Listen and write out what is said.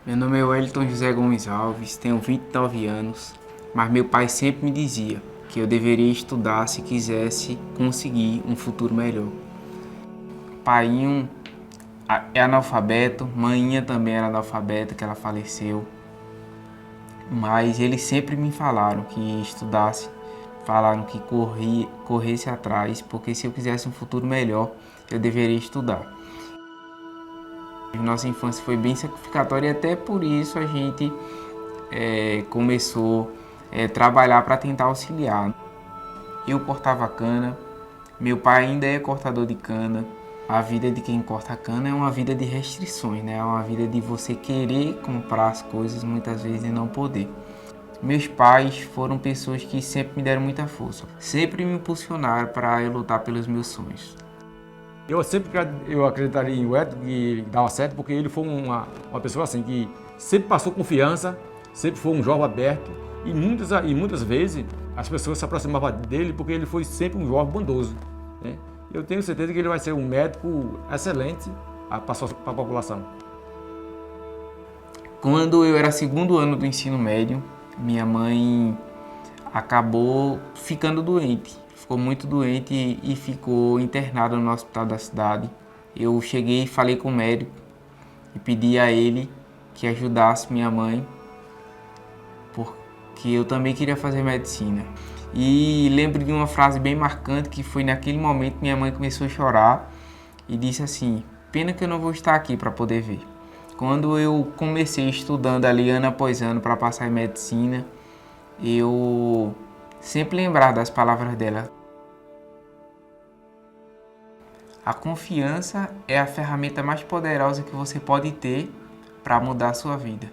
Meu nome é Wellington José Gomes Alves, tenho 29 anos, mas meu pai sempre me dizia que eu deveria estudar se quisesse conseguir um futuro melhor. Paiinho é analfabeto, maninha também era analfabeta, que ela faleceu, mas eles sempre me falaram que estudasse, falaram que corresse atrás, porque se eu quisesse um futuro melhor, eu deveria estudar. Nossa infância foi bem sacrificatória e até por isso a gente começou a trabalhar para tentar auxiliar. Eu cortava cana, meu pai ainda é cortador de cana. A vida de quem corta cana é uma vida de restrições, né? É uma vida de você querer comprar as coisas muitas vezes e não poder. Meus pais foram pessoas que sempre me deram muita força, sempre me impulsionaram para eu lutar pelos meus sonhos. Eu acreditaria em Wellington que dava certo, porque ele foi uma pessoa assim que sempre passou confiança, sempre foi um jovem aberto e muitas vezes as pessoas se aproximavam dele porque ele foi sempre um jovem bondoso, né? Eu tenho certeza que ele vai ser um médico excelente para a população. Quando eu era segundo ano do ensino médio, minha mãe acabou ficando doente. Ficou muito doente e ficou internada no hospital da cidade. Eu cheguei e falei com o médico e pedi a ele que ajudasse minha mãe, porque eu também queria fazer medicina. E lembro de uma frase bem marcante que foi naquele momento minha mãe começou a chorar e disse assim: "Pena que eu não vou estar aqui para poder ver". Quando eu comecei estudando ali ano após ano para passar em medicina, eu sempre lembrava das palavras dela. A confiança é a ferramenta mais poderosa que você pode ter para mudar a sua vida.